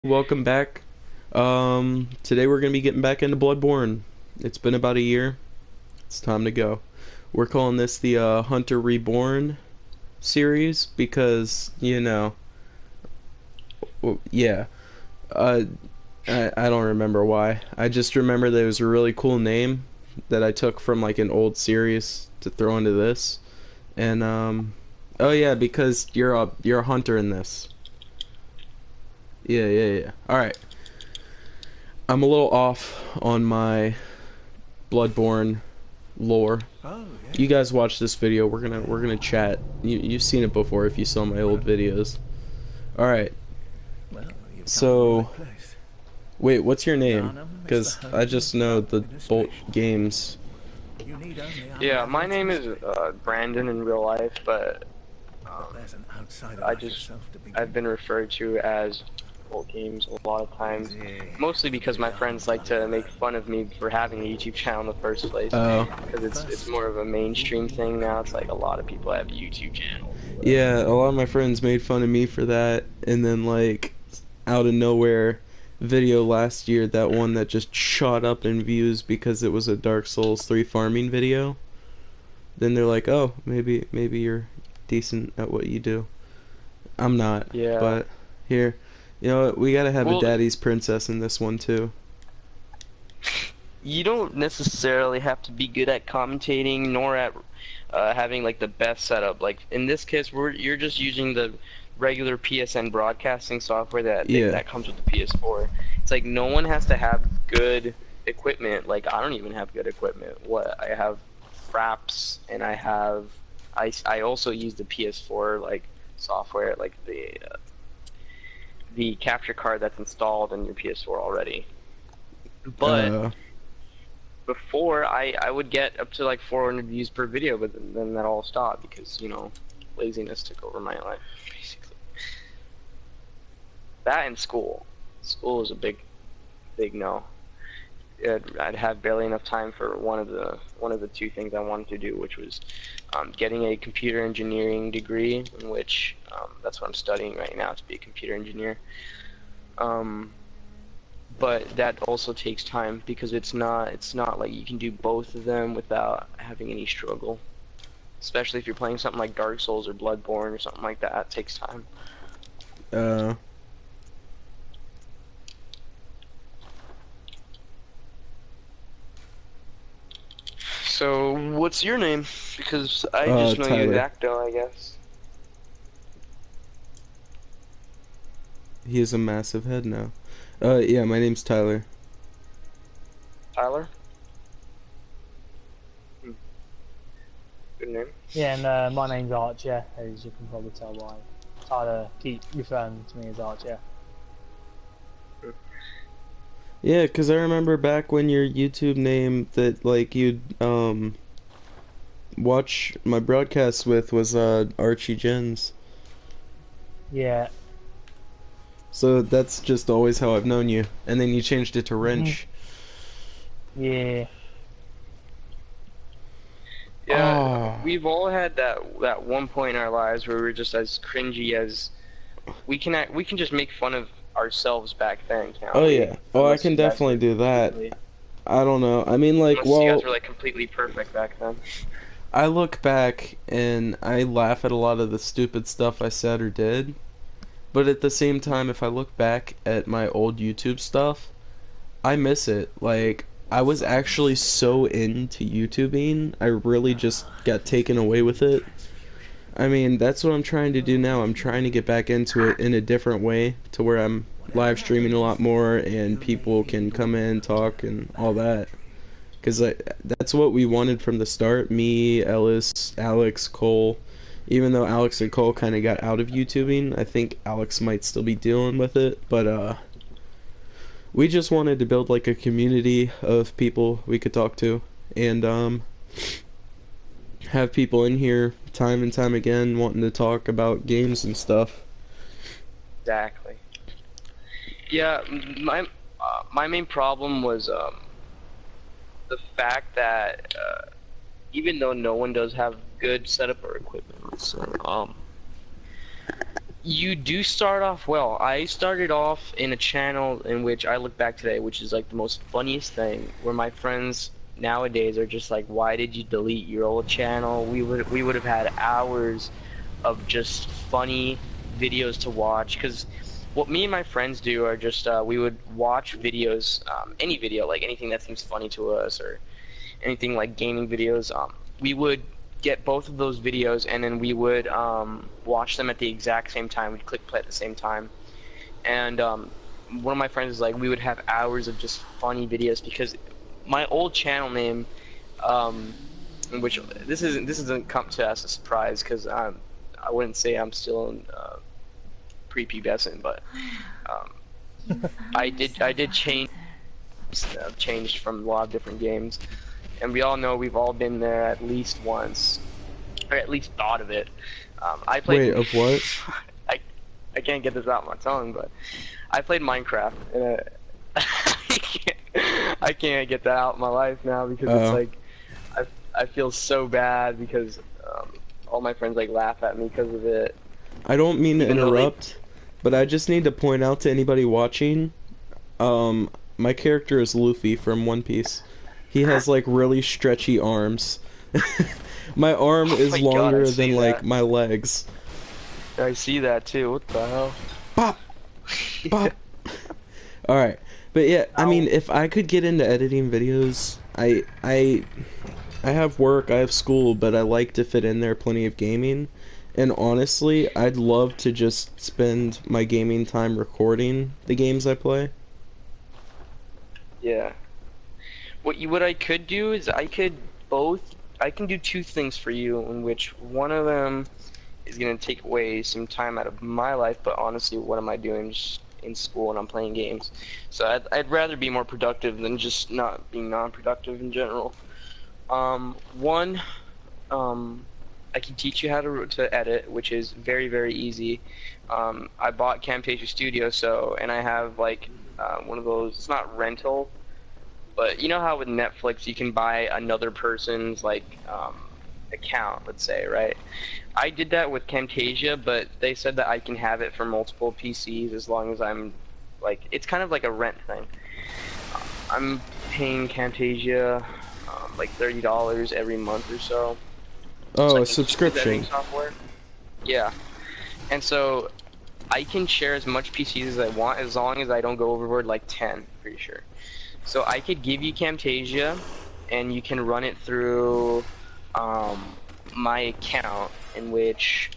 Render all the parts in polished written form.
Welcome back. Today we're gonna be getting back into Bloodborne. It's been about a year. It's time to go. We're calling this the Hunter Reborn series because, yeah. Uh, I don't remember why. I just remember that it was a really cool name that I took from like an old series to throw into this. And oh yeah, because you're a hunter in this. Yeah. All right. I'm a little off on my Bloodborne lore. Oh, You yes. guys watch this video. We're gonna chat. You've seen it before if you saw my old videos. All right. Well, you've come to the So right place. wait, what's your name? Garnham is the Because I home just of know the Bolt administration. Games. You need only Yeah, my unravel its name is mystery. Brandon in real life, but But um, there's an outsider I like just yourself to I've begin been with. referred to as old games a lot of times, Easy. mostly You'll because be my young, friends like bloody to make well. fun of me for having a YouTube channel in the first place, Oh, because it's First, more of a you'll be mainstream in the thing now. It's country. like a lot of people have YouTube channels or whatever. yeah. A lot of my friends made fun of me for that, and then like out of nowhere, video last year, that one that just shot up in views because it was a Dark Souls 3 farming video. Then they're like, oh, maybe you're decent at what you do. I'm not, Yeah. but here, you know what? We gotta have a Well, daddy's princess in this one too. you don't necessarily have to be good at commentating nor at having like the best setup. Like in this case, you're just using the regular PSN broadcasting software Yeah. that comes with the PS4. It's like no one has to have good equipment. Like I don't even have good equipment. What I have fraps and I also use the PS4 like software, like the capture card that's installed in your PS4 already. But Uh. before I would get up to like 400 views per video, but then that all stopped because laziness took over my life basically. That and school. School is a big no. I'd have barely enough time for one of the two things I wanted to do, which was getting a computer engineering degree, in which that's what I'm studying right now, to be a computer engineer. Um, but that also takes time because it's not like you can do both of them without having any struggle. Especially if you're playing something like Dark Souls or Bloodborne or something like that, it takes time. Uh. So, what's your name? Because I just know you as Tyler. Acto, I guess. He has a massive head now. Yeah. My name's Tyler. Tyler? Hmm. Good name. Yeah, and my name's Archer, as you can probably tell by Tyler keep referring to me as Archer. Yeah, 'cause I remember back when your YouTube name that like you'd watch my broadcasts with was Archie Jens. Yeah. So that's just always how I've known you. And then you changed it to Wrench. Yeah. Yeah, Oh. we've all had that one point in our lives where we were just as cringy as we can just make fun of ourselves back then, can't Oh we? yeah. Oh, I Unless can you guys definitely were do that. completely, I don't know. I mean, like, unless you guys well, were like completely perfect back then. I look back and I laugh at a lot of the stupid stuff I said or did. But at the same time, if I look back at my old YouTube stuff, I miss it. Like, I was actually so into YouTubing, I really just got taken away with it. I mean, that's what I'm trying to do now. I'm trying to get back into it in a different way to where I'm live streaming a lot more and people can come in, talk, and all that. Because that's what we wanted from the start. Me, Ellis, Alex, Cole. Even though Alex and Cole kind of got out of YouTubing, I think Alex might still be dealing with it. But we just wanted to build like a community of people we could talk to, and have people in here time and time again wanting to talk about games and stuff. Exactly. Yeah, my main problem was the fact that even though no one does have good setup or equipment, so You do start off well. I started off in a channel in which I look back today, which is like the most funniest thing, where my friends nowadays are just like, "Why did you delete your old channel?" We would have had hours of just funny videos to watch. Because what me and my friends do are just we would watch videos, any video, like anything that seems funny to us, or anything like gaming videos. We would get both of those videos, and then we would watch them at the exact same time. We'd click play at the same time, and one of my friends was like, we would have hours of just funny videos, because my old channel name, which this doesn't come to as a surprise, because I wouldn't say I'm still in prepubescent, but I did change. I've changed from a lot of different games. And we all know we've all been there at least once, or at least thought of it. I played. Wait, of what? I can't get this out of my tongue, but I played Minecraft, and I can't get that out of my life now, because it's like I feel so bad, because all my friends like laugh at me because of it. I don't mean to Even though interrupt, but I just need to point out to anybody watching, my character is Luffy from One Piece. He has like really stretchy arms. My arm is my God, longer I see than like that. my legs. I see that too. What the hell? Pop, pop. All right, but yeah, I mean, if I could get into editing videos, I have work, I have school, but I like to fit in there plenty of gaming. And honestly, I'd love to just spend my gaming time recording the games I play. Yeah. What I could do is I can do two things for you, in which one of them is gonna take away some time out of my life, but honestly, what am I doing just in school and I'm playing games? So I'd rather be more productive than just not being non-productive in general. One, I can teach you how to edit, which is very, very easy. I bought Camtasia Studio, and I have like one of those. It's not rental, but you know how with Netflix you can buy another person's like account, let's say, right? I did that with Camtasia, but they said that I can have it for multiple PCs as long as I'm like, it's kind of like a rent thing. I'm paying Camtasia like $30 every month or so. Oh, So I a can keep editing subscription. software. Yeah, and so I can share as much PCs as I want, as long as I don't go overboard like 10, pretty sure. So I could give you Camtasia, and you can run it through my account, in which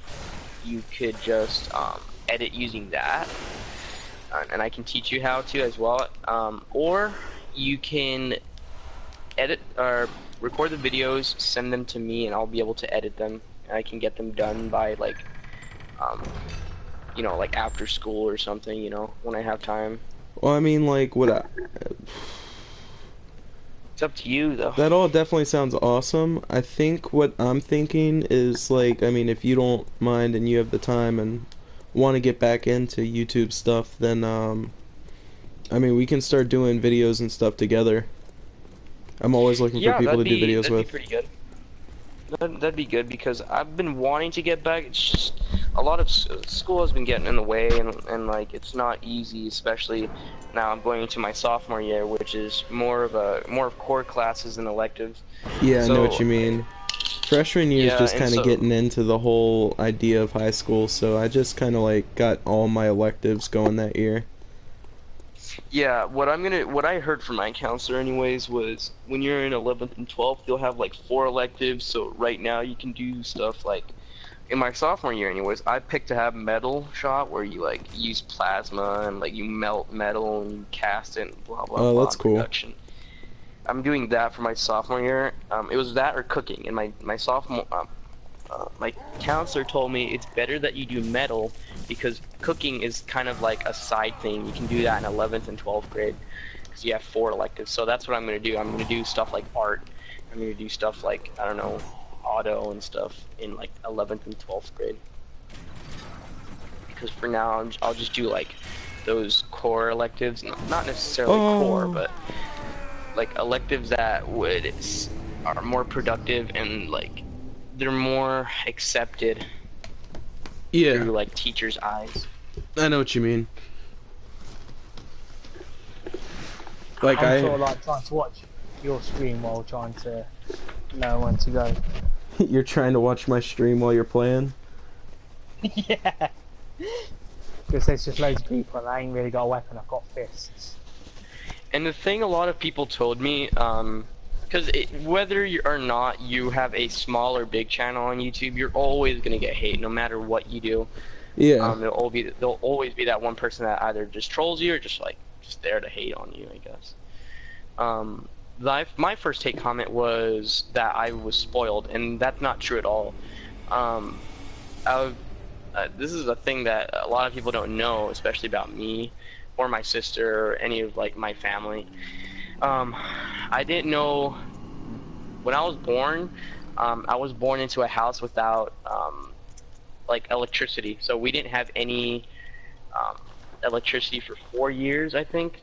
you could just edit using that, and I can teach you how to as well. Or you can edit or record the videos, send them to me, and I'll be able to edit them. And I can get them done by like, you know, like after school or something. You know, when I have time. Well, I mean, like, It's up to you, though. that all definitely sounds awesome. I think what I'm thinking is, like, I mean, if you don't mind and you have the time and want to get back into YouTube stuff, then, I mean, we can start doing videos and stuff together. I'm always looking for people to do videos that'd with. be pretty good. That'd be good, because I've been wanting to get back. It's just a lot of school has been getting in the way, and like it's not easy, especially now I'm going into my sophomore year, which is more of core classes and electives. Yeah, I know So- what you mean. Freshman year is Yeah, just and kind of so- getting into the whole idea of high school, so I just kind of like got all my electives going that year. Yeah, what I heard from my counselor anyways was when you're in 11th and 12th, you'll have like 4 electives. So right now you can do stuff like, in my sophomore year anyways, I picked to have metal shot, where you like use plasma and like you melt metal and you cast it and blah blah Oh, blah. that's cool. Production. I'm doing that for my sophomore year. It was that or cooking. In my sophomore, my counselor told me it's better that you do metal, because cooking is kind of like a side thing. You can do that in 11th and 12th grade, because you have 4 electives. So that's what I'm going to do. I'm going to do stuff like art. I'm going to do stuff like, I don't know, auto and stuff in like 11th and 12th grade. Because for now, I'll just do like those core electives, not necessarily core, but like electives that are more productive and like they're more accepted Yeah, through like teachers' eyes. I know what you mean. Like I'm sort of like trying to watch your stream while trying to know when to go. you're trying to watch my stream while you're playing. Yeah. Because there's just loads of people and I ain't really got a weapon, I've got fists. And the thing a lot of people told me, because whether you or not you have a small or big channel on YouTube, you're always gonna get hate no matter what you do. Yeah. There'll always be that one person that either just trolls you or just there to hate on you, I guess. My first hate comment was that I was spoiled, and that's not true at all. This is a thing that a lot of people don't know, especially about me or my sister or any of like my family. I didn't know when I was born. I was born into a house without like electricity, so we didn't have any electricity for 4 years, I think.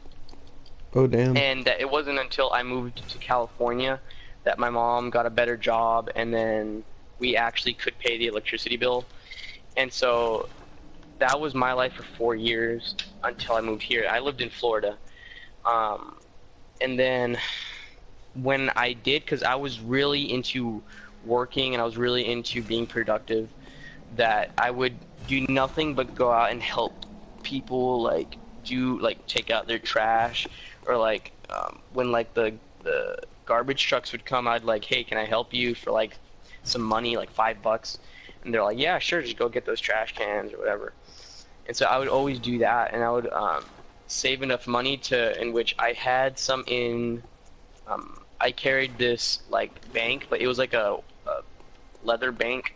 Oh damn. And it wasn't until I moved to California that my mom got a better job, and then we actually could pay the electricity bill. And so that was my life for 4 years until I moved here. I lived in Florida. And then when I did, because I was really into working and I was really into being productive, that I would do nothing but go out and help people, like take out their trash, or like when like the garbage trucks would come, I'd like, hey, can I help you for like some money, like $5? And they're like, yeah, sure, just go get those trash cans or whatever. And so I would always do that, and I would save enough money in which I had some in. I carried this like bank, but it was like a leather bank,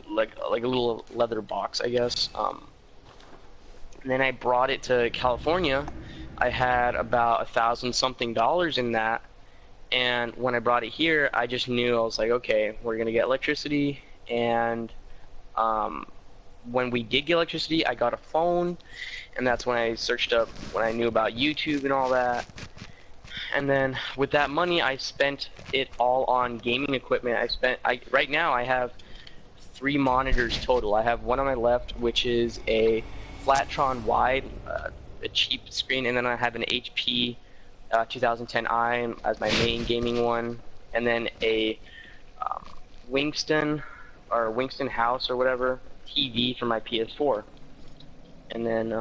like a little leather box, I guess. And then I brought it to California. I had about $1,000-something in that, and when I brought it here, I just knew, I was like, okay, we're gonna get electricity. And when we did get electricity, I got a phone, and that's when I searched up, when I knew about YouTube and all that. And then with that money, I spent it all on gaming equipment. Right now I have 3 monitors total. I have one on my left, which is a Flatron wide, a cheap screen, and then I have an HP 2010i as my main gaming one, and then a Winston House or whatever TV for my PS4. And then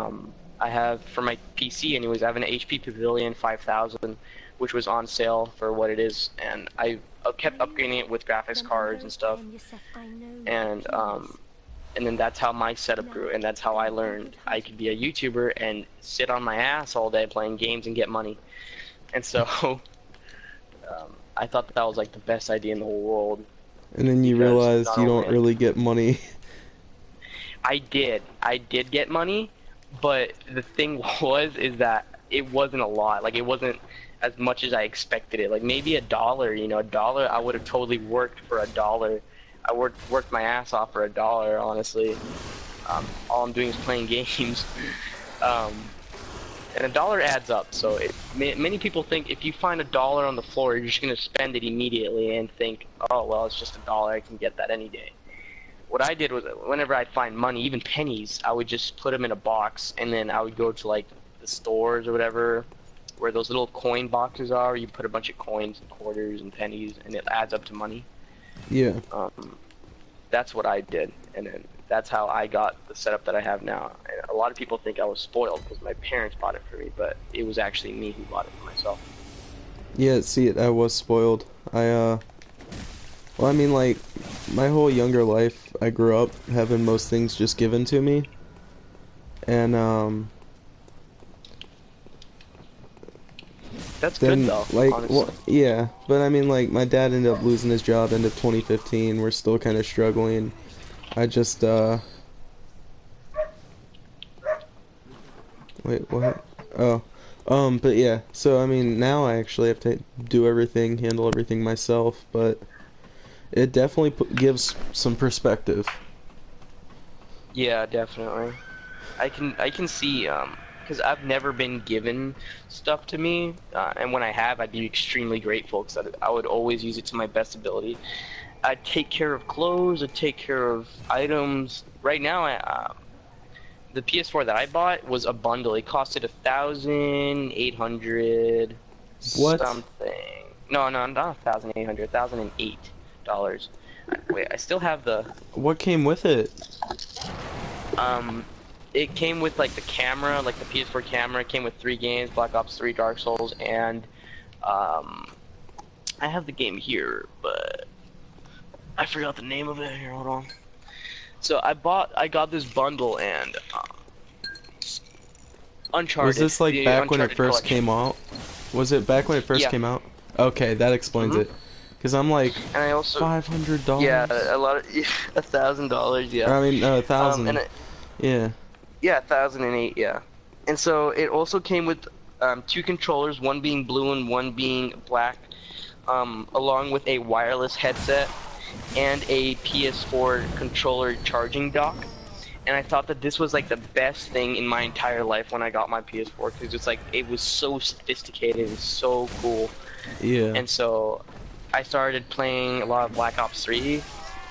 I have, for my PC anyways, I have an HP Pavilion 5000, which was on sale for what it is, and I kept upgrading it with graphics cards and stuff. And then that's how my setup grew, and that's how I learned I could be a YouTuber and sit on my ass all day playing games and get money. And so I thought that was like the best idea in the whole world. And then you realize you don't really get money. I did get money, but the thing is that it wasn't a lot. Like, it wasn't as much as I expected it. Like, maybe $1, you know, $1, I would have totally worked for $1. I worked my ass off for $1, honestly. All I'm doing is playing games. And $1 adds up, so many people think if you find $1 on the floor, you're just going to spend it immediately and think, oh, well, it's just $1, I can get that any day. What I did was, whenever I'd find money, even pennies, I would just put them in a box, and then I would go to, like, the stores or whatever, where those little coin boxes are, where you put a bunch of coins and quarters and pennies, and it adds up to money. Yeah. That's what I did, and then that's how I got the setup that I have now. And a lot of people think I was spoiled because my parents bought it for me, but it was actually me who bought it for myself. Yeah, see, I was spoiled. Well, I mean, like, my whole younger life, I grew up having most things just given to me. And, that's then, good, though, like, honestly. well, yeah, but I mean, like, my dad ended up losing his job end of 2015. We're still kind of struggling. I just, wait, what? Oh, but yeah, so, I mean, now I actually have to do everything, handle everything myself, but it definitely gives some perspective. Yeah, definitely. I can see, because I've never been given stuff to me, and when I have, I'd be extremely grateful, because I would always use it to my best ability. I'd take care of clothes, I'd take care of items, right now, the PS4 that I bought was a bundle. It costed 1,800 What? something. No, not 1,800. $1,008. Wait, I still have the. What came with it? Um, it came with like the camera, like the PS4 camera. It came with 3 games: Black Ops 3, Dark Souls, and I have the game here, but I forgot the name of it. Here, hold on. So I got this bundle and Uncharted. Was this like the back when it Uncharted first collection. came out? Was it back when it first Yeah. came out? Okay, that explains Mhm. it. Cause I'm like And I also $500. yeah, a lot of $1,000, yeah. I mean, 1,000. And Yeah. yeah, 1,008, yeah. And so it also came with 2 controllers, one being blue and one being black, along with a wireless headset and a PS4 controller charging dock. And I thought that this was like the best thing in my entire life when I got my PS4, because it's like it was so sophisticated and so cool. Yeah. And so I started playing a lot of Black Ops 3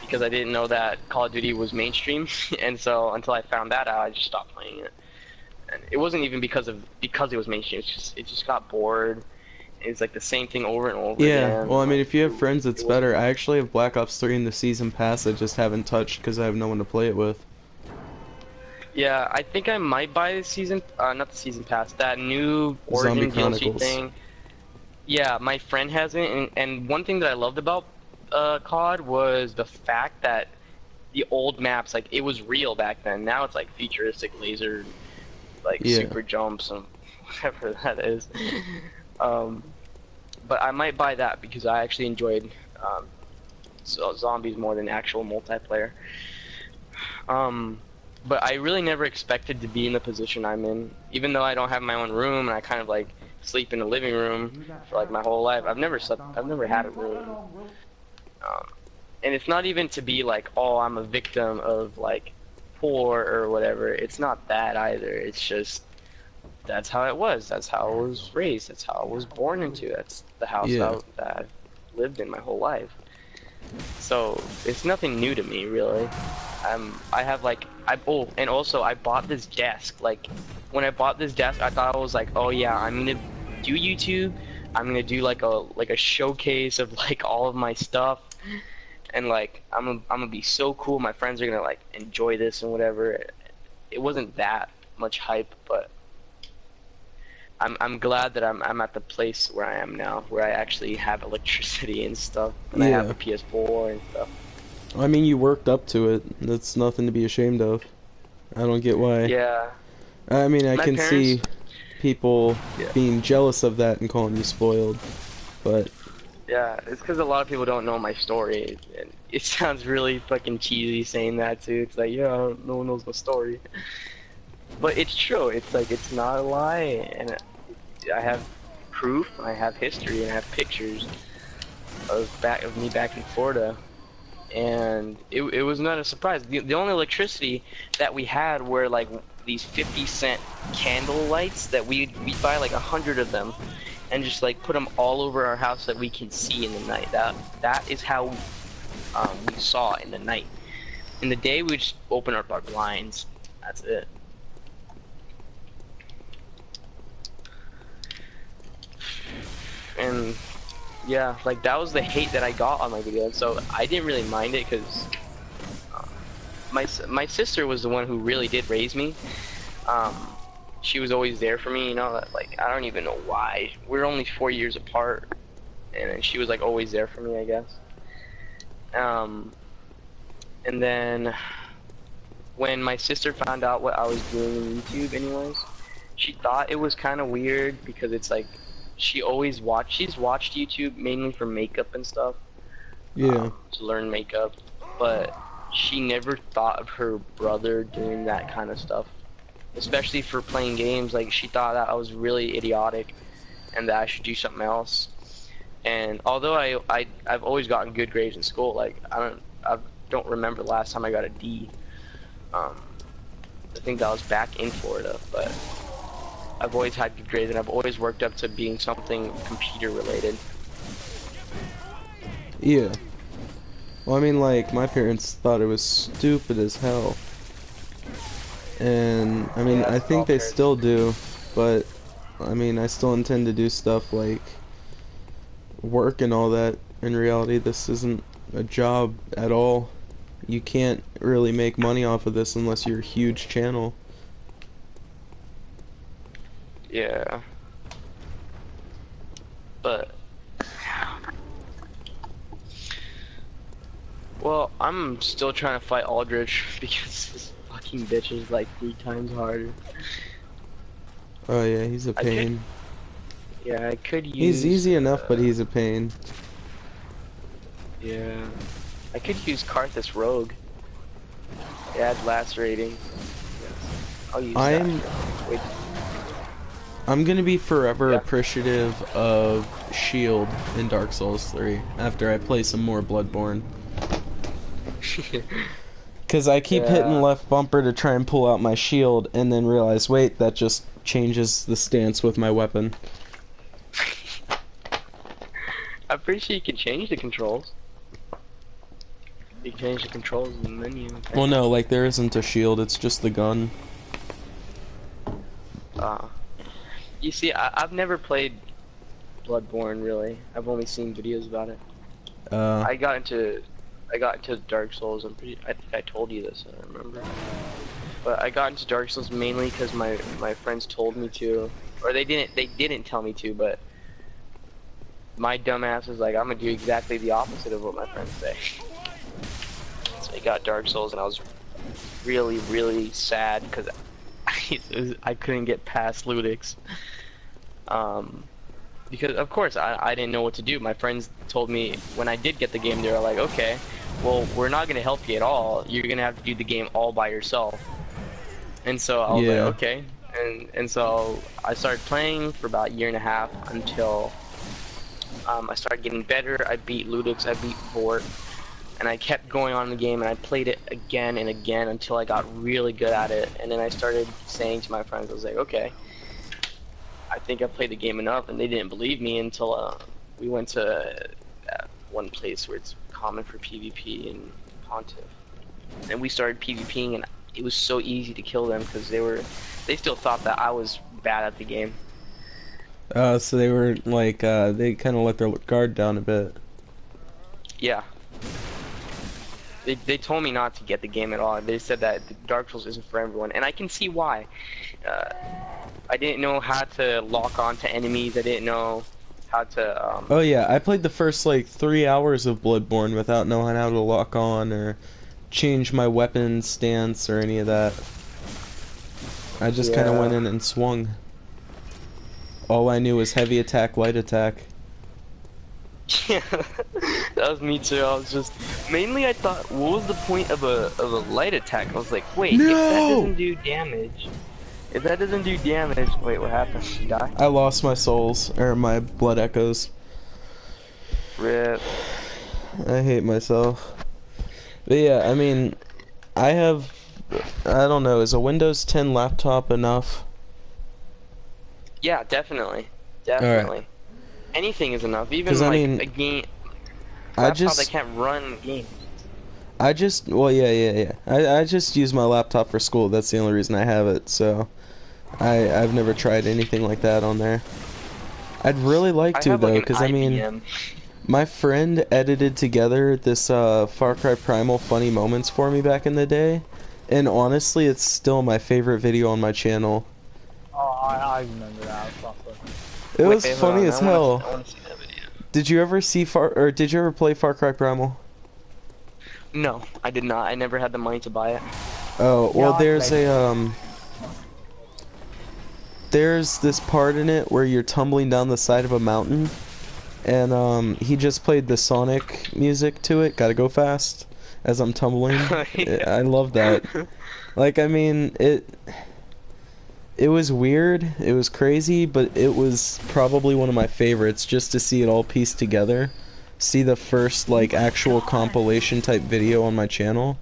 because I didn't know that Call of Duty was mainstream, and so until I found that out, I just stopped playing it. And it wasn't even because it was mainstream. It just got bored. It's like the same thing over and over Yeah, again. well, I mean, if you have friends, it's It better. I actually have Black Ops 3 in the season pass. I just haven't touched because I have no one to play it with. Yeah, I think I might buy the season, not the season pass, that new Zombie Origin DLC Chronicles. thing. Yeah, my friend has it, and one thing that I loved about COD was the fact that the old maps, like, it was real back then. Now it's like futuristic laser, like Yeah. super jumps and whatever that is. But I might buy that because I actually enjoyed zombies more than actual multiplayer. But I really never expected to be in the position I'm in, even though I don't have my own room and I kind of like sleep in the living room for like my whole life. I've never had a room. And it's not even to be like, oh, I'm a victim of like poor or whatever. It's not that either. It's just that's how it was. That's how I was raised. That's how I was born into. That's the house Yeah. that I've lived in my whole life. So it's nothing new to me, really. I have like and also I bought this desk. Like when I bought this desk, I thought I was like, oh yeah, I'm gonna do YouTube. I'm gonna do like a showcase of like all of my stuff, and like I'm gonna be so cool. My friends are gonna like enjoy this and whatever. It wasn't that much hype, but I'm glad that I'm at the place where I am now, where I actually have electricity and stuff, and I have Yeah. a PS4 and stuff. I mean, you worked up to it. That's nothing to be ashamed of. I don't get why. Yeah. I mean, I My can see parents- people Yeah. being jealous of that and calling you spoiled, but Yeah, it's because a lot of people don't know my story, and it sounds really fucking cheesy saying that too. It's like, yeah, no one knows my story, but it's true. It's like it's not a lie, and I have proof, and I have history, and I have pictures of me back in Florida, and it was not a surprise. The only electricity that we had were like these 50-cent candle lights that we'd buy like 100 of them, and just like put them all over our house that we can see in the night. That is how we saw in the night. In the day, we just open up our blinds. That's it. And yeah, like that was the hate that I got on my video, so I didn't really mind it because my sister was the one who really did raise me. She was always there for me, you know. Like I don't even know why. We're only 4 years apart, and she was like always there for me, I guess. And then when my sister found out what I was doing on YouTube, anyways, she thought it was kind of weird because it's like she's watched YouTube mainly for makeup and stuff. yeah. To learn makeup, but she never thought of her brother doing that kind of stuff, especially for playing games. Like she thought that I was really idiotic and that I should do something else. And although I've always gotten good grades in school, like I don't remember the last time I got a D. I think that was back in Florida, but I've always had good grades and I've always worked up to being something computer related. Yeah. Well, I mean, like, my parents thought it was stupid as hell. And I mean, Yeah, I that's think all they fair. still do, but I mean, I still intend to do stuff like work and all that. In reality, this isn't a job at all. You can't really make money off of this unless you're a huge channel. Yeah. But well, I'm still trying to fight Aldrich because this fucking bitch is like 3 times harder. Oh yeah, he's a I could, pain. yeah, I could use. He's easy enough, but he's a pain. Yeah, I could use Karthus Rogue. Add lacerating. Yes, I'll use that. Wait, I'm gonna be forever Yeah. appreciative of Shield in Dark Souls 3 after I play some more Bloodborne. Cause I keep hitting Yeah. left bumper to try and pull out my shield, and then realize, wait, that just changes the stance with my weapon. I'm pretty sure you can change the controls. You can change the controls in the menu. Well, no, like there isn't a shield; it's just the gun. You see, I've never played Bloodborne really. I've only seen videos about it. I got into Dark Souls. I think I told you this. I don't remember. But I got into Dark Souls mainly because my friends told me to, or they didn't tell me to, but my dumbass was like, I'm gonna do exactly the opposite of what my friends say. So I got Dark Souls, and I was really, really sad because I couldn't get past Ludix. Because of course I didn't know what to do. My friends told me when I did get the game, they were like, okay, well, we're not gonna help you at all. You're gonna have to do the game all by yourself. And so I was like, okay. And so I started playing for about a year and a half until I started getting better. I beat Ludix, I beat Vort, and I kept going on in the game, and I played it again and again until I got really good at it. And then I started saying to my friends, I was like, okay, I think I played the game enough, and they didn't believe me until we went to one place where it's common for PvP in Pontiff, and we started PvPing, and it was so easy to kill them because they still thought that I was bad at the game. So they were like, they kind of let their guard down a bit. Yeah. They told me not to get the game at all. They said that Dark Souls isn't for everyone, and I can see why. I didn't know how to lock on to enemies. I didn't know how to. Oh yeah, I played the first like 3 hours of Bloodborne without knowing how to lock on or change my weapon stance or any of that. I just kind of went in and swung. All I knew was heavy attack, light attack. Yeah, that was me too. I was just mainly I thought, what was the point of a light attack? I was like, wait, No! if that doesn't do damage, wait, what happened? Did you die? I lost my souls, or my blood echoes. Rip. I hate myself. But yeah, I mean, I don't know, is a Windows 10 laptop enough? Yeah, definitely. Definitely. Anything is enough. Even 'Cause, like I mean, a game I laptop just- that can't run games. Well, yeah. I just use my laptop for school. That's the only reason I have it, so I've never tried anything like that on there. I'd really like I to, have though, like an because, I mean, IBM. my friend edited together this Far Cry Primal funny moments for me back in the day, and honestly, it's still my favorite video on my channel. Oh, I remember that. It was proper. It was Wait, hold funny on, as I hell. wanna see that video. Did you ever play Far Cry Primal? No, I did not. I never had the money to buy it. Oh, well, Yeah, I there's played there's this part in it where you're tumbling down the side of a mountain, and he just played the Sonic music to it, Gotta Go Fast, as I'm tumbling. Yeah. I love that. Like, I mean, it was weird, it was crazy, but it was probably one of my favorites, just to see it all pieced together. See the first, like, actual compilation type video on my channel.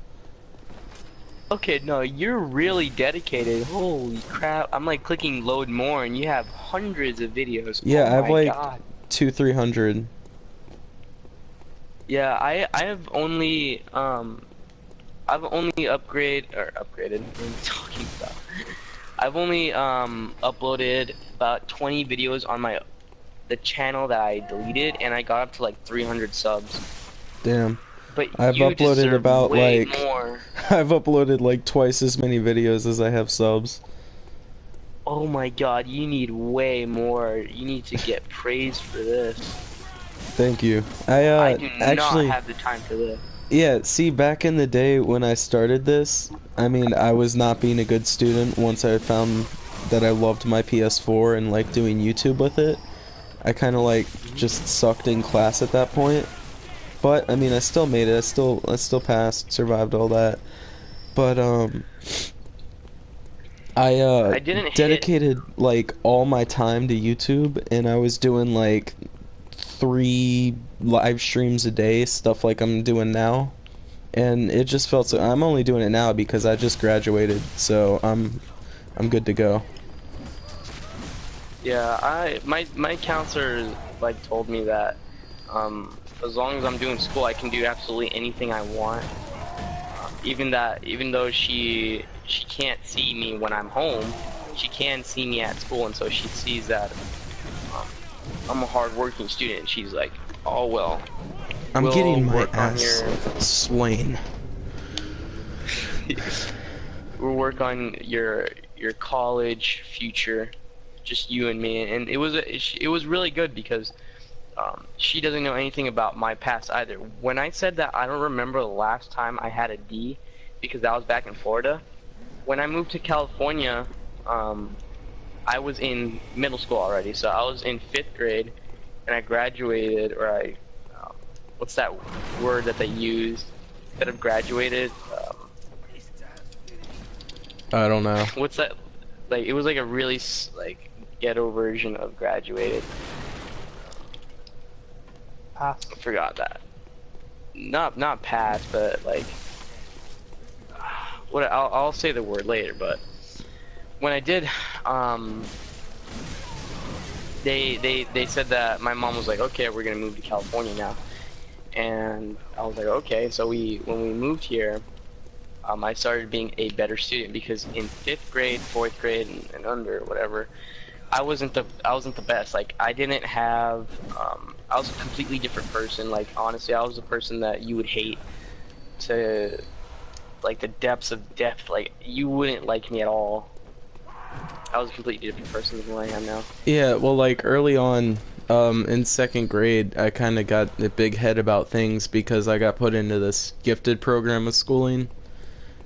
Okay, no, you're really dedicated. Holy crap. I'm like clicking load more and you have hundreds of videos. Yeah, Oh I have my like God. 200-300. Yeah, I have only I've only upgraded. What am I talking about? I've only uploaded about 20 videos on the channel that I deleted, and I got up to like 300 subs. Damn. But I've you uploaded deserve about way like more. I've uploaded like twice as many videos as I have subs. Oh my god, you need way more. You need to get praised for this. Thank you. I do not actually have the time for this. yeah, see, back in the day when I started this, I mean, I was not being a good student once I found that I loved my PS4 and like doing YouTube with it. I kind of like just sucked in class at that point. But I mean, I still made it. I still passed, survived all that. But I I didn't hit. dedicated like all my time to YouTube, and I was doing like 3 live streams a day, stuff like I'm doing now. And it just felt so. I'm only doing it now because I just graduated, so I'm good to go. Yeah, my counselor like told me that as long as I'm doing school, I can do absolutely anything I want. Even though she can't see me when I'm home, she can see me at school, and so she sees that I'm a hard-working student. She's like, "Oh well, I'm we'll getting my work on ass slain. we'll work on your college future, just you and me." And it was really good because she doesn't know anything about my past either. When I said that I don't remember the last time I had a D, because that was back in Florida. When I moved to California, I was in middle school already, so I was in 5th grade, and I graduated, or what's that word that they use instead of graduated? I don't know. What's that? Like, it was like a really like ghetto version of graduated. Pass. I forgot that. Not pass, but like, what? I'll say the word later. But when I did, they said that my mom was like, okay, we're gonna move to California now, and I was like, okay. So when we moved here, I started being a better student, because in 5th grade, 4th grade, and under, whatever, I wasn't the best. Like, I didn't have I was a completely different person. Like, honestly, I was a person that you would hate to like the depths of depth. Like, you wouldn't like me at all. I was a completely different person than who I am now. Yeah, well, like early on, in 2nd grade, I kind of got a big head about things because I got put into this gifted program of schooling.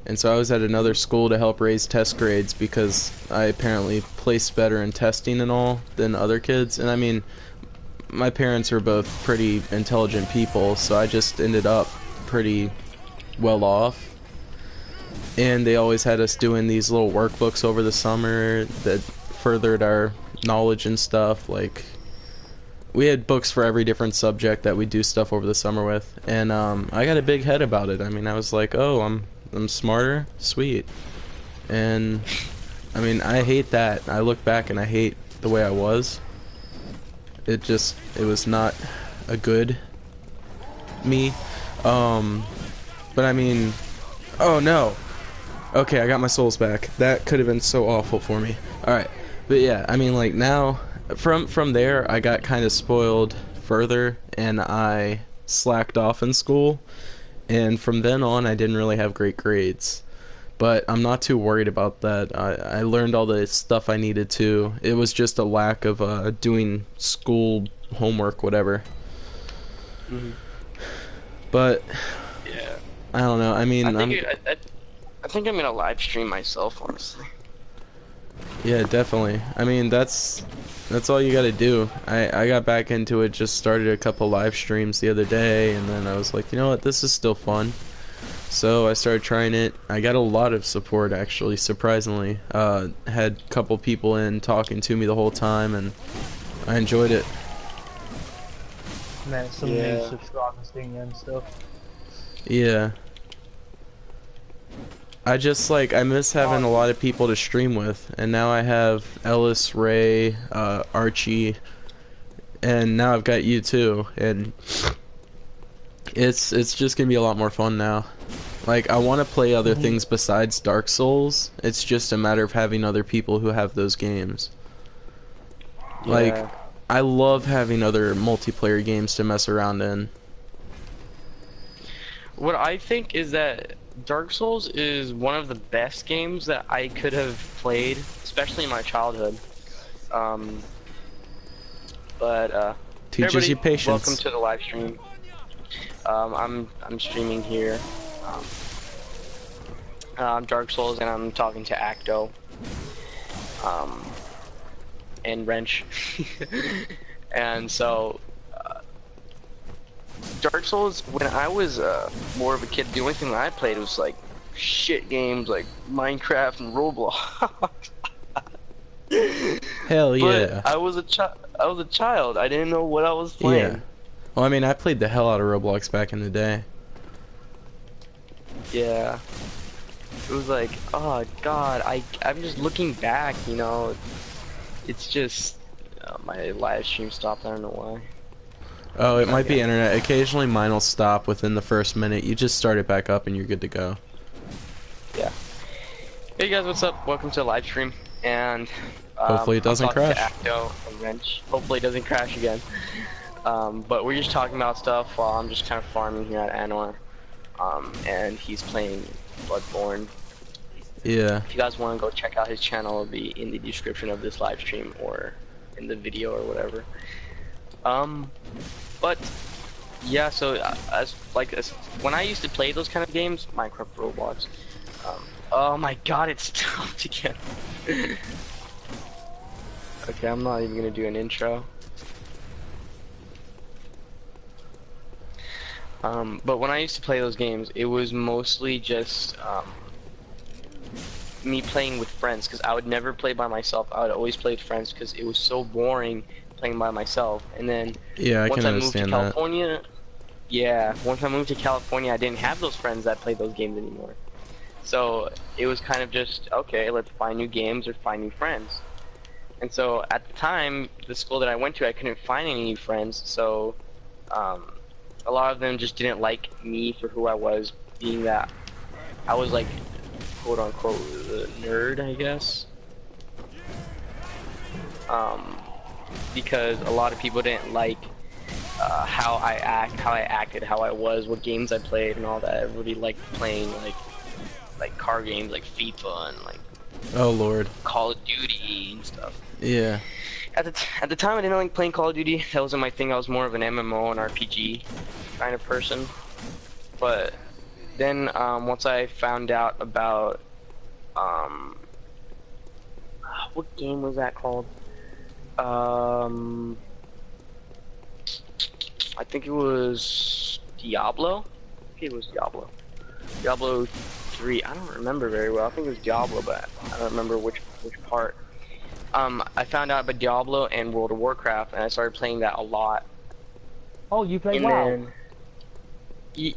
And so I was at another school to help raise test grades because I apparently placed better in testing and all than other kids. And I mean, my parents were both pretty intelligent people, so I just ended up pretty well off. And they always had us doing these little workbooks over the summer that furthered our knowledge and stuff. Like, we had books for every different subject that we do stuff over the summer with. And I got a big head about it. I mean, I was like, oh, I'm smarter? Sweet. And I mean, I hate that. I look back and I hate the way I was. It was not a good me. But I mean, oh no. Okay, I got my souls back. That could have been so awful for me. Alright. But yeah, I mean, like, now from there I got kind of spoiled further and I slacked off in school. And from then on, I didn't really have great grades. But I'm not too worried about that. I learned all the stuff I needed to. It was just a lack of doing school homework, whatever. Mm-hmm. But Yeah. I don't know. I mean, I think I'm gonna live stream myself, honestly. yeah, definitely. I mean, that's all you gotta do. I got back into it, just started a couple live streams the other day, and then I was like, you know what, this is still fun. So I started trying it. I got a lot of support, actually, surprisingly. Had a couple people in talking to me the whole time, and I enjoyed it. And then some new subscribers thing and stuff. Yeah. I just, like, I miss having a lot of people to stream with, and now I have Ellis, Ray, Archie, and now I've got you too, and it's just gonna be a lot more fun now. Like, I want to play other Mhm. things besides Dark Souls. It's just a matter of having other people who have those games. Like, Yeah. I love having other multiplayer games to mess around in. What I think is that Dark Souls is one of the best games that I could have played, especially in my childhood. Um, but hey Teaches you everybody, welcome patience. to the live stream. I'm streaming here. Um, I'm Dark Souls, and I'm talking to Acto. Um, and Wrench. And so, Dark Souls, when I was more of a kid, the only thing that I played was like shit games like Minecraft and Roblox. Hell But yeah. I was a child. I didn't know what I was Yeah. playing. Well, I mean, I played the hell out of Roblox back in the day. Yeah. It was like, oh god, I'm just looking back, you know. It's just my live stream stopped. I don't know why. Oh, it might be Okay. internet. Occasionally mine will stop within the first minute. You just start it back up and you're good to go. Yeah. Hey guys, what's up? Welcome to the live stream. And Hopefully it doesn't I'm talking crash. to Acto and Wrench. Hopefully it doesn't crash again. But we're just talking about stuff while I'm just kind of farming here at Anwar. And he's playing Bloodborne. Yeah. If you guys want to go check out his channel, it'll be in the description of this live stream or in the video or whatever. But yeah, so when I used to play those kind of games, Minecraft, Roblox. Oh my God, it stopped again. Okay, I'm not even gonna do an intro. But when I used to play those games, it was mostly just me playing with friends, because I would never play by myself. I would always play with friends because it was so boring playing by myself. And then Yeah, I once can I moved to understand that. California, yeah, once I moved to California, I didn't have those friends that played those games anymore. So it was kind of just, okay, let's find new games or find new friends. And so at the time, the school that I went to, I couldn't find any new friends. So a lot of them just didn't like me for who I was, being that I was like, quote unquote, the nerd, I guess. Because a lot of people didn't like how I acted, how I was, what games I played, and all that. Everybody liked playing like car games, like FIFA and like Oh lord. Call of Duty and stuff. Yeah. At the time, I didn't like playing Call of Duty. That wasn't my thing. I was more of an MMO and RPG kind of person. But then once I found out about what game was that called? I think it was Diablo. I think it was Diablo. Diablo 3. I don't remember very well. I think it was Diablo, but I don't remember which part. I found out about Diablo and World of Warcraft, and I started playing that a lot. Oh, you play And WoW? then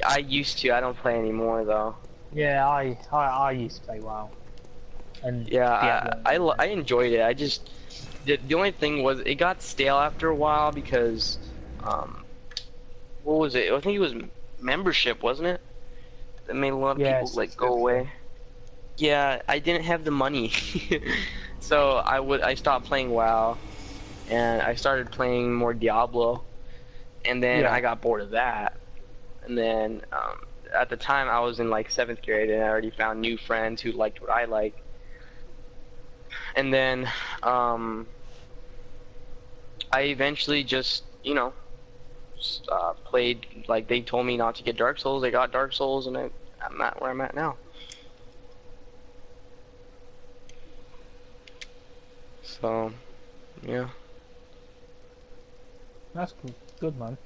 I used to. I don't play anymore though. Yeah, I used to play WoW. And Yeah, Diablo. I enjoyed it. I just the only thing was it got stale after a while because what was it? I think it was membership, wasn't it? That made a lot of people like go away. Yeah, I didn't have the money, so I stopped playing WoW, and I started playing more Diablo, and then Yeah. I got bored of that, and then at the time I was in like 7th grade, and I already found new friends who liked what I liked, and then I eventually just played, like they told me not to get Dark Souls. I got Dark Souls, and I'm at where I'm at now. So, yeah. That's good, man.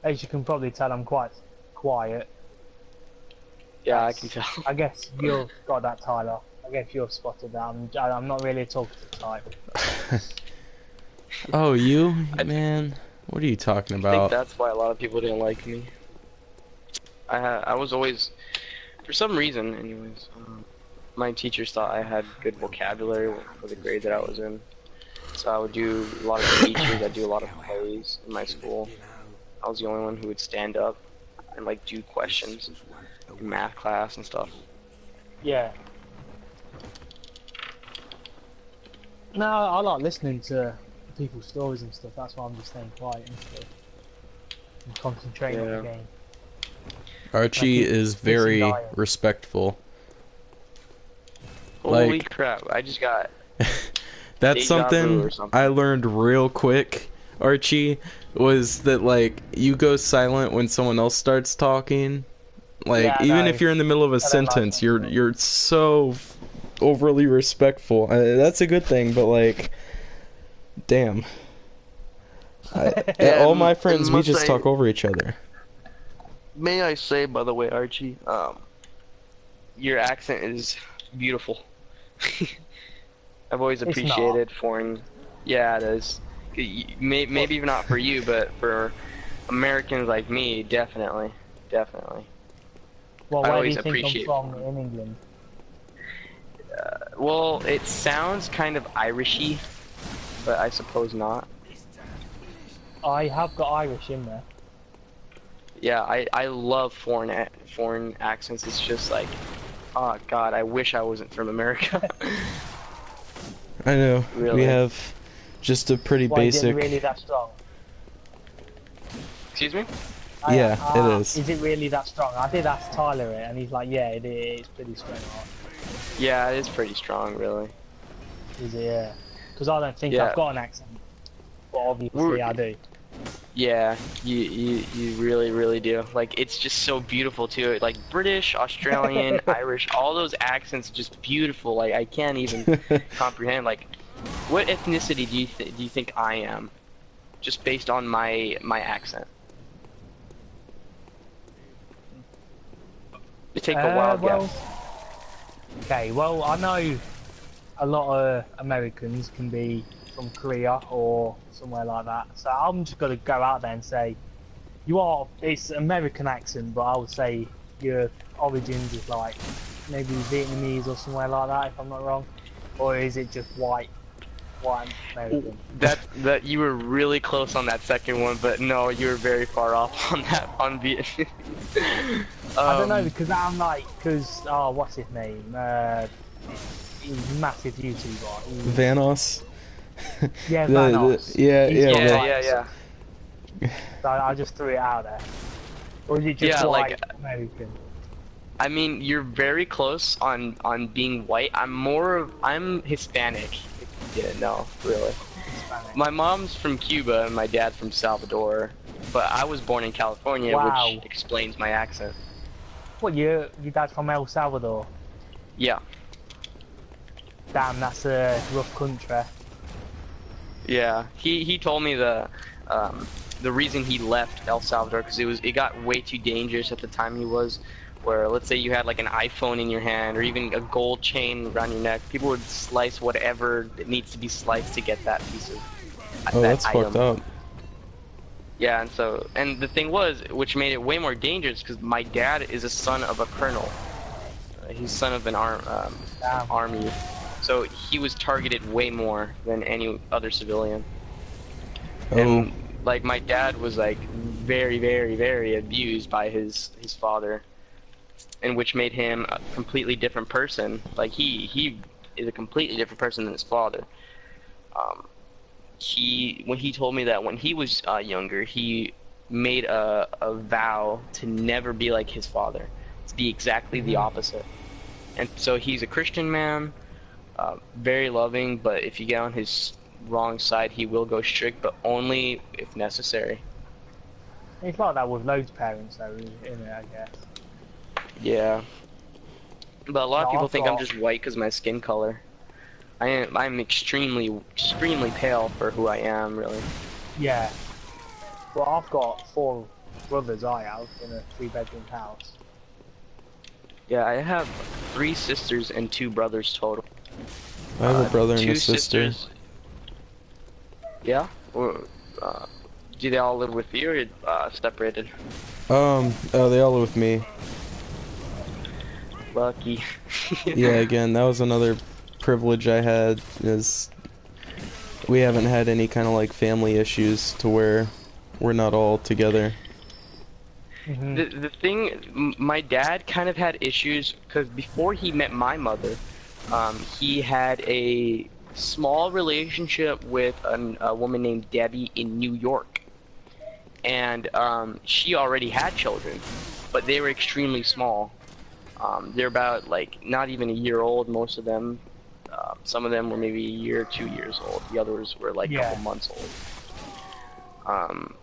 As you can probably tell, I'm quite quiet. Yeah, I can tell. I guess you've got that, Tyler. I guess you've spotted that. I'm not really a talkative type. Oh, you? Man, what are you talking I think about? that's why a lot of people didn't like me. I was always, for some reason, anyways. My teachers thought I had good vocabulary for the grade that I was in. So I would do a lot of speeches, I'd do a lot of plays in my school. I was the only one who would stand up and like do questions. in math class and stuff. Yeah. No, I like listening to people's stories and stuff. That's why I'm just staying quiet and stuff. And concentrating on the Yeah. game. Archie Like, is it's very dying. respectful. Holy Like- crap! I just got That's Deja vu something or something. I learned real quick, Archie, was that like you go silent when someone else starts talking. Like Yeah, I even know. if you're in the middle of a I don't like sentence, that stuff. you're so overly respectful. That's a good thing, but like, damn. Yeah, All my and friends, we must just I- talk over each other. May I say, by the way, Archie, your accent is beautiful. I've always It's not. appreciated foreign. Yeah, it is. Maybe not for you, but for Americans like me, definitely, definitely. Well, I where do always you think I'm appreciate- from in England? Well, it sounds kind of Irishy, but I suppose not. I have got Irish in there. Yeah, I love foreign accents. It's just like, oh God, I wish I wasn't from America. I know. Really? We have just a pretty Why is it basic. really that strong? Excuse me? Yeah, it is. Is it really that strong? I did ask Tyler it, and he's like, yeah, it is. It's pretty strong. Yeah, it is pretty strong, really. Is it? Yeah. Because I don't think Yeah. I've got an accent, but obviously We're- I do. Yeah, you really, really do. Like, it's just so beautiful too. Like British, Australian, Irish, all those accents are just beautiful. Like I can't even comprehend. Like, what ethnicity do you think I am? Just based on my accent. You take a wild guess. Okay, well, I know a lot of Americans can be from Korea or somewhere like that, so I'm just going to go out there and say, it's American accent, but I would say your origins is like maybe Vietnamese or somewhere like that, if I'm not wrong, or is it just white American? That you were really close on that second one, but no, you were very far off on that on Viet. I don't know, because what's his name? He's a massive YouTuber. Vanos. Yeah, The- Vanos. yeah, He's yeah, got Yeah. white, So I just threw it out there. Or is it just Yeah, white like- American? I mean, you're very close on being white. I'm Hispanic. Yeah, no, really. Hispanic. My mom's from Cuba and my dad's from Salvador, but I was born in California, Wow. which explains my accent. What, your dad's from El Salvador? Yeah, Damn, that's a rough country. yeah. He told me the reason he left El Salvador because it got way too dangerous at the time he was. Where let's say you had like an iPhone in your hand or even a gold chain around your neck, people would slice whatever needs to be sliced to get that piece of Oh, that that's item. fucked up. Yeah, and the thing was, which made it way more dangerous, because my dad is a son of a colonel. He's son of an Damn. army, so he was targeted way more than any other civilian. Oh, And like my dad was like very, very, very abused by his father, and which made him a completely different person. Like he is a completely different person than his father. When he told me that when he was younger, he made a vow to never be like his father, to be exactly the opposite. And so he's a Christian man, very loving, but if you get on his wrong side, he will go strict, but only if necessary. It's like that with loads of parents, though, isn't it, I guess? Yeah. But a lot of No, people I've think I'm got- just white because of my skin color. I'm extremely pale for who I am, really. Yeah. Well, I've got 4 brothers I have in a 3-bedroom house. Yeah, I have 3 sisters and 2 brothers total. I have a brother and 2 a sister. sisters. Yeah? Or, do they all live with you or separated? Oh, they all live with me. Lucky. Yeah, again, that was another privilege I had, is we haven't had any kind of like family issues to where we're not all together. The thing, my dad kind of had issues because before he met my mother, he had a small relationship with a woman named Debbie in New York, and she already had children, but they were extremely small. They're about like not even a year old, most of them. Some of them were maybe a year, 2 years old. The others were like a Yeah. couple months old.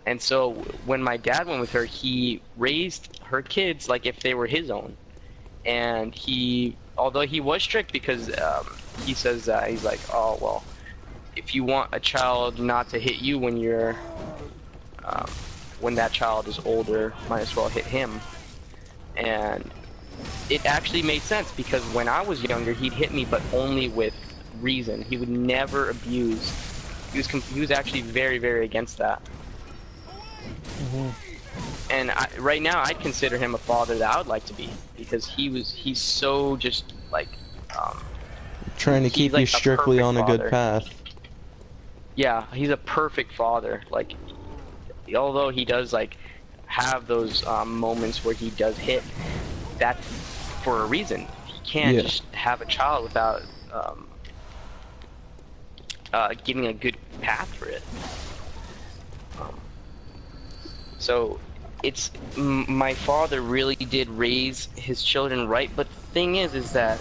And so when my dad went with her, he raised her kids like if they were his own. And although he was strict because he says that he's like, oh well, if you want a child not to hit you when that child is older, might as well hit him. And it actually made sense because when I was younger, he'd hit me, but only with reason. He would never abuse. He was actually very, very against that. And right now, I'd consider him a father that I would like to be because he's so just like Trying to keep like you a strictly perfect on a good father. path. Yeah, he's a perfect father. Like, although he does like have those moments where he does hit, that's for a reason. He can't Yeah. just have a child without giving a good path for it. So my father really did raise his children right, but the thing is that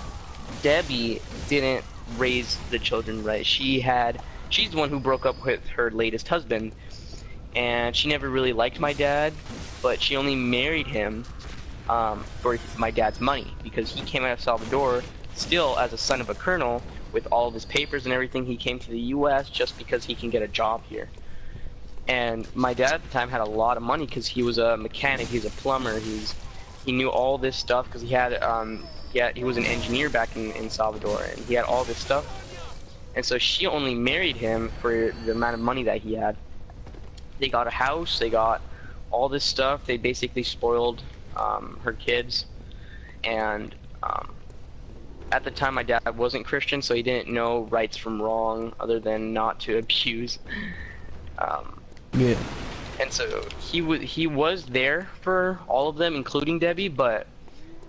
Debbie didn't raise the children right. She's the one who broke up with her latest husband, and she never really liked my dad, but she only married him for my dad's money because he came out of Salvador still as a son of a colonel with all of his papers and everything. He came to the U.S. just because he can get a job here. And my dad at the time had a lot of money because he was a mechanic, he's a plumber, he knew all this stuff because he was an engineer back in Salvador, and he had all this stuff. And so she only married him for the amount of money that he had. They got a house, they got all this stuff. They basically spoiled her kids. And at the time, my dad wasn't Christian, so he didn't know rights from wrong other than not to abuse. Yeah. And so he was there for all of them, including Debbie, but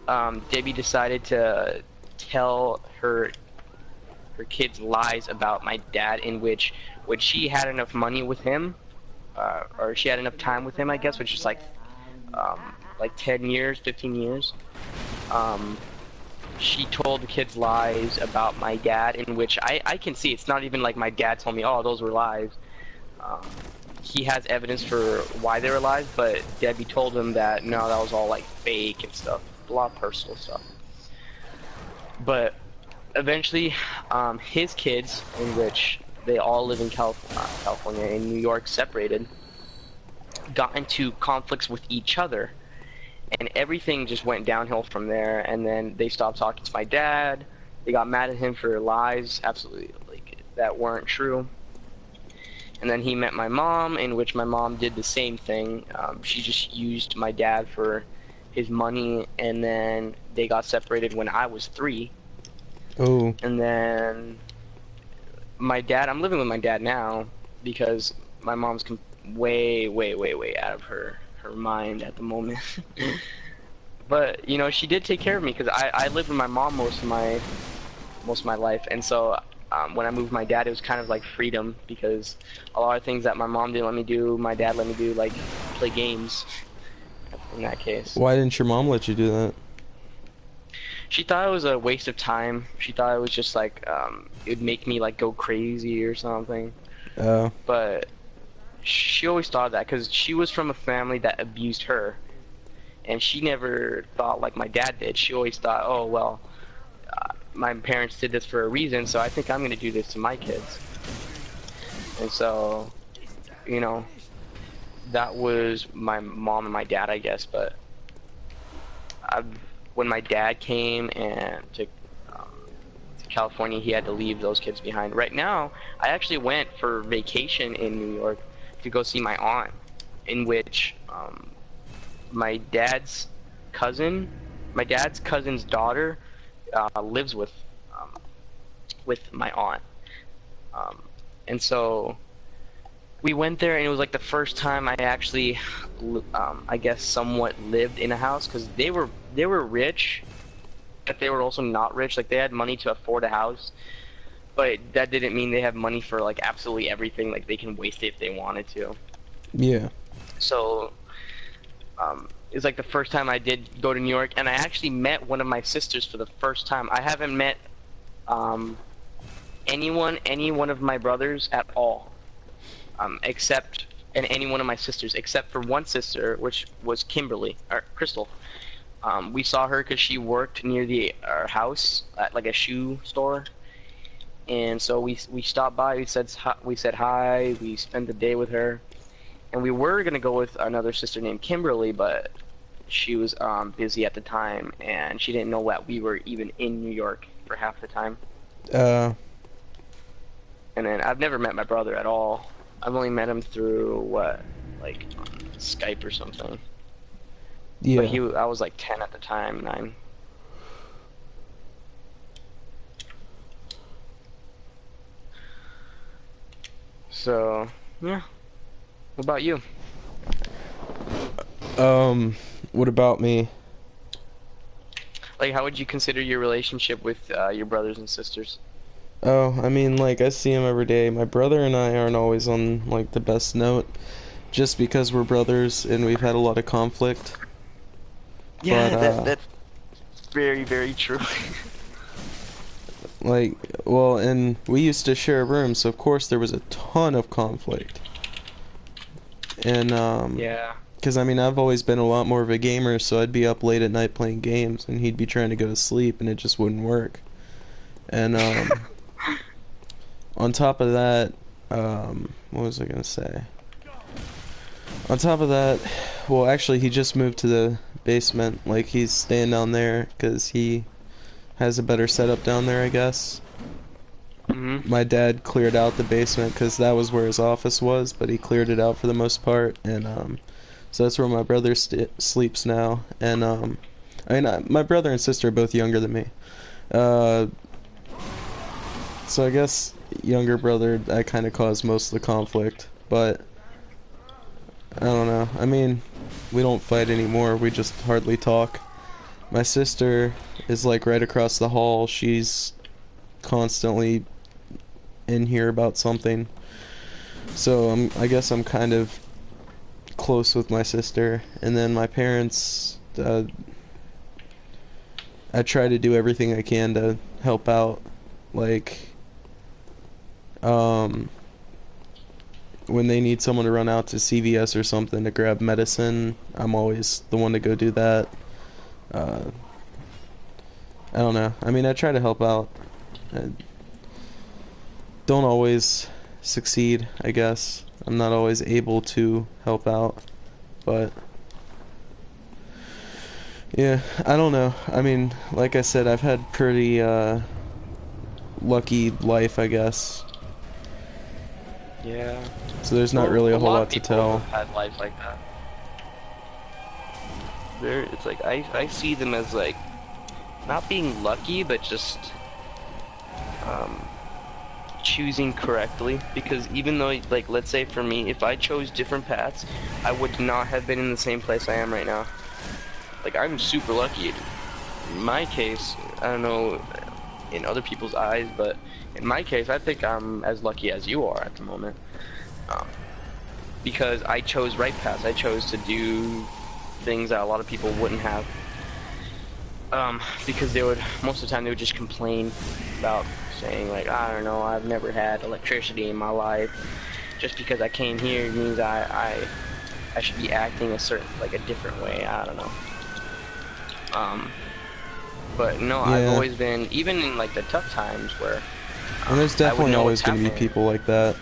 Debbie decided to tell her kids lies about my dad, in which when she had enough money with him, or she had enough time with him, I guess, which is like 10 years, 15 years, she told the kids lies about my dad, in which I can see it's not even like my dad told me, oh, those were lies. He has evidence for why they were lies, but Debbie told him that no, that was all like fake and stuff, a lot of personal stuff. But eventually, his kids, in which they all live in California, in New York, separated, got into conflicts with each other, and everything just went downhill from there. And then they stopped talking to my dad. They got mad at him for lies, absolutely that weren't true. And then he met my mom, in which my mom did the same thing. She just used my dad for his money, and then they got separated when I was 3. Oh. And then my dad, I'm living with my dad now because my mom's way out of her mind at the moment. But, you know, she did take care of me because I lived with my mom most of my life, and so when I moved with my dad, it was kind of like freedom because a lot of things that my mom didn't let me do, my dad let me do, like play games in that case. Why didn't your mom let you do that? She thought it was a waste of time. She thought it was just like, it would make me like go crazy or something. Oh. But she always thought that because she was from a family that abused her. And she never thought like my dad did. She always thought, oh, well, my parents did this for a reason, so I think I'm going to do this to my kids. And so, you know, that was my mom and my dad, I guess. But when my dad came and to California, he had to leave those kids behind. Right now, I actually went for vacation in New York to go see my aunt, in which my dad's cousin's daughter lives with my aunt, and so we went there, and it was like the first time I actually, I guess, somewhat lived in a house, because they were rich, but they were also not rich. Like they had money to afford a house, but that didn't mean they have money for like absolutely everything. Like they can waste it if they wanted to. Yeah. So, it's like the first time I did go to New York, and I actually met one of my sisters for the first time. I haven't met any one of my brothers at all, and any one of my sisters, except for one sister, which was Kimberly or Crystal. We saw her because she worked near our house at like a shoe store, and so we stopped by. We said hi. We spent the day with her, and we were gonna go with another sister named Kimberly, but she was busy at the time, and she didn't know that we were even in New York for half the time. And then I've never met my brother at all. I've only met him through like Skype or something. Yeah. But I was like 10 at the time, 9. So, yeah. What about you? What about me? Like, how would you consider your relationship with your brothers and sisters? Oh, I mean, like, I see him every day. My brother and I aren't always on, like, the best note, just because we're brothers and we've had a lot of conflict. Yeah, But, that's very, very true. like, well, and we used to share a room, so of course there was a ton of conflict. And, Yeah. because, I mean, I've always been a lot more of a gamer, so I'd be up late at night playing games, and he'd be trying to go to sleep, and it just wouldn't work. And, on top of that, what was I gonna say? On top of that, well, actually, he just moved to the basement. Like, he's staying down there because he has a better setup down there, I guess. My dad cleared out the basement because that was where his office was, but he cleared it out for the most part, and so that's where my brother sleeps now. And I mean, my brother and sister are both younger than me. So I guess younger brother, I kind of caused most of the conflict, but I don't know. I mean, we don't fight anymore. We just hardly talk. My sister is like right across the hall. She's constantly in here about something. So I guess I'm kind of close with my sister. And then my parents, I try to do everything I can to help out. Like, when they need someone to run out to CVS or something to grab medicine, I'm always the one to go do that. I don't know. I mean, I try to help out. I don't always succeed, I guess. I'm not always able to help out, but yeah, I don't know. I mean, like I said, I've had pretty lucky life, I guess. Yeah. So there's not really a whole lot to tell. Have had lives like that. It's like I see them as like not being lucky, but just choosing correctly. Because even though, like, let's say for me, if I chose different paths, I would not have been in the same place I am right now. Like, I'm super lucky. In my case, I don't know in other people's eyes, but in my case, I think I'm as lucky as you are at the moment. Because I chose right paths. I chose to do things that a lot of people wouldn't have. Because most of the time they would just complain about saying like, I don't know, I've never had electricity in my life. Just because I came here means I should be acting a different way. I don't know. But no, Yeah. I've always been, even in like the tough times where And there's definitely always going to be people like that.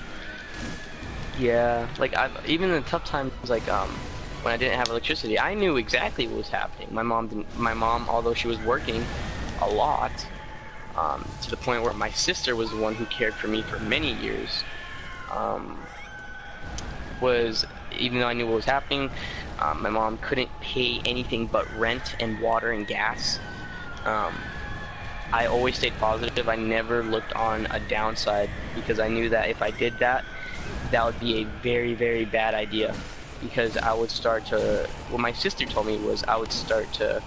Yeah, like even in the tough times, like when I didn't have electricity, I knew exactly what was happening. My mom, although she was working a lot, to the point where my sister was the one who cared for me for many years, even though I knew what was happening, my mom couldn't pay anything but rent and water and gas. I always stayed positive. I never looked on a downside because I knew that if I did that, that would be a very, very bad idea, because I would start to, what my sister told me was I would start to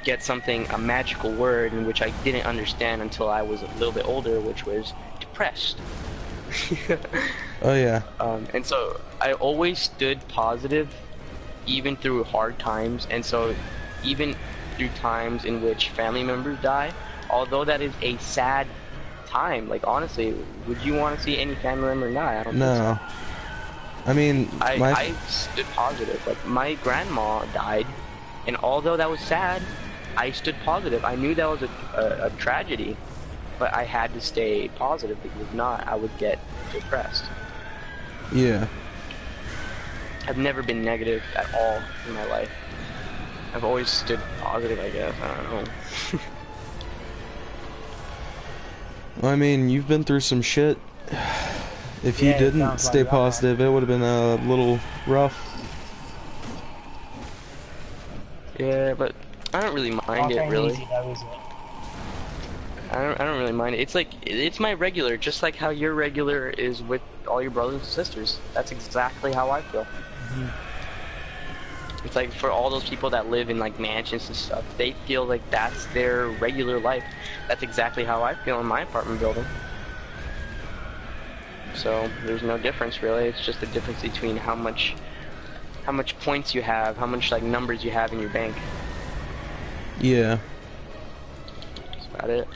get something, a magical word, in which I didn't understand until I was a little bit older, which was depressed. Oh yeah. And so I always stood positive, even through hard times, and so even through times in which family members die, although that is a sad time, like honestly, would you want to see any family member die? I don't think No. so. I mean, I stood positive. Like, my grandma died, and although that was sad, I stood positive. I knew that was a tragedy, but I had to stay positive, because if not, I would get depressed. yeah. I've never been negative at all in my life. I've always stood positive, I guess. I don't know. Well, I mean, you've been through some shit. If you Yeah, it didn't sounds stay like that. positive, it would have been a little rough. Yeah, but I don't really mind it, Ain't really. easy though, is it? I don't really mind it. It's like, it's my regular, just like how your regular is with all your brothers and sisters. That's exactly how I feel. It's like, for all those people that live in like mansions and stuff, they feel like that's their regular life. That's exactly how I feel in my apartment building. So there's no difference really. It's just the difference between how much points you have, how much like numbers you have in your bank. Yeah. That's about it.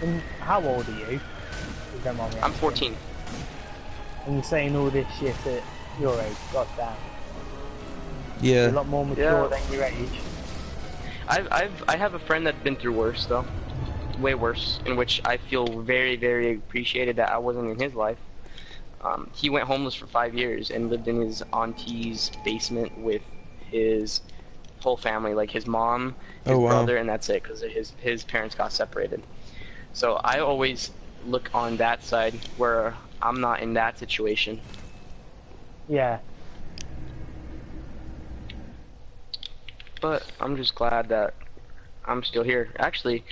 And how old are you? If you don't mind me I'm asking. 14. And you're saying all this shit at your age, god damn. Yeah. You're a lot more mature Yeah. than your age. I have a friend that's been through worse though. Way worse, in which I feel very, very appreciated that I wasn't in his life. He went homeless for 5 years and lived in his auntie's basement with his whole family, like his mom, his Oh, wow. brother, and that's it, because his parents got separated. So I always look on that side where I'm not in that situation. Yeah. But I'm just glad that I'm still here. Actually,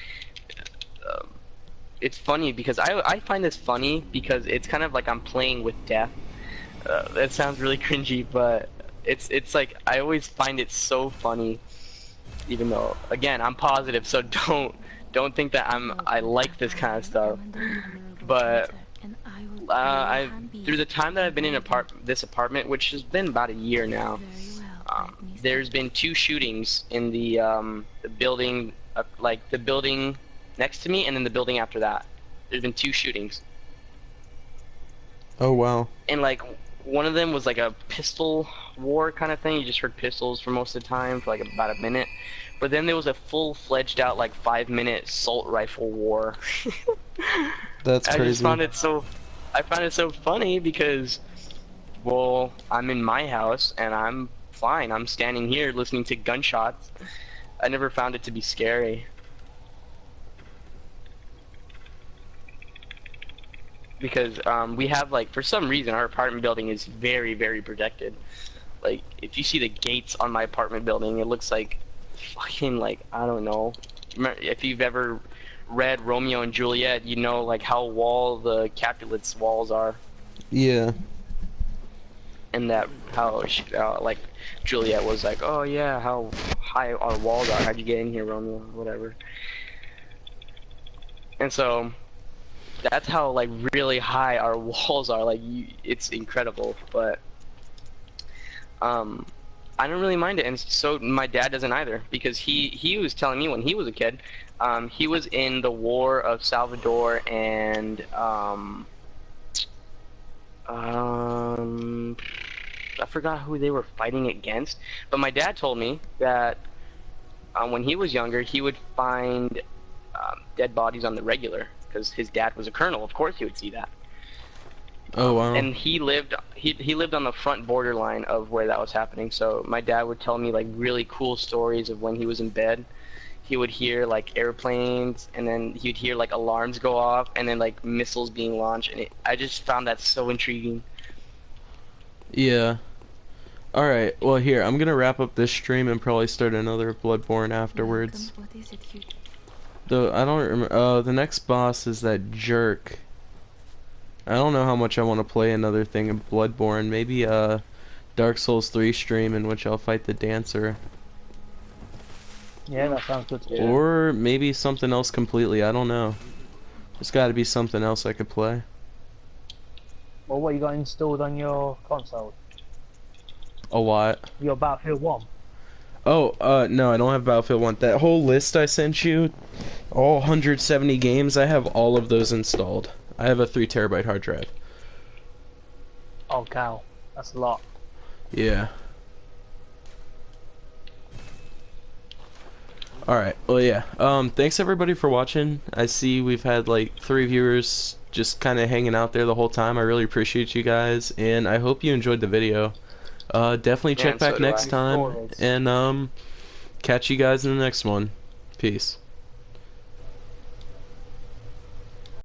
it's funny because I find this funny because it's kind of like I'm playing with death. That sounds really cringy, but it's like I always find it so funny, even though again I'm positive, so don't think that I like this kind of stuff. But I through the time that I've been in this apartment, which has been about a year now, there's been 2 shootings in the building, like the building next to me, and then the building after that. There's been 2 shootings, Oh, wow. and like one of them was like a pistol war kind of thing. You just heard pistols for most of the time for like about a minute, but then there was a full-fledged out like 5-minute assault rifle war. That's I crazy. just found it so, I found it so funny because, well, I'm in my house and I'm fine. I'm standing here listening to gunshots. I never found it to be scary. Because we have, like, for some reason our apartment building is very, very protected. Like, if you see the gates on my apartment building, it looks like fucking, like, I don't know. If you've ever read Romeo and Juliet, you know like how the Capulets walls are, Yeah. and that how like Juliet was like, oh yeah, how high our walls are. How'd you get in here, Romeo? Whatever. And so that's how like really high our walls are. Like it's incredible, but I don't really mind it, and so my dad doesn't either, because he was telling me when he was a kid, he was in the War of Salvador, and I forgot who they were fighting against, but my dad told me that when he was younger, he would find dead bodies on the regular, because his dad was a colonel. Of course, he would see that. Oh, wow. And he lived on the front borderline of where that was happening. So my dad would tell me like really cool stories of when he was in bed. He would hear like airplanes, and then he'd hear like alarms go off, and then like missiles being launched. And I just found that so intriguing. Yeah. Alright, well here, I'm gonna wrap up this stream and probably start another Bloodborne afterwards. What is it you... Though, I don't remember, the next boss is that jerk. I don't know how much I want to play another thing of Bloodborne. Maybe Dark Souls 3 stream in which I'll fight the dancer. Yeah, that sounds good to me. Yeah. Or maybe something else completely. I don't know. There's got to be something else I could play. Well, what you got installed on your console? A lot. Your Battlefield 1? Oh, no, I don't have Battlefield 1. That whole list I sent you, all 170 games, I have all of those installed. I have a 3 terabyte hard drive. Oh, cow. That's a lot. Yeah. Alright, well, yeah. Thanks everybody for watching. I see we've had like 3 viewers just kind of hanging out there the whole time. I really appreciate you guys, and I hope you enjoyed the video. Definitely check and so back do next I. time, and catch you guys in the next one. Peace.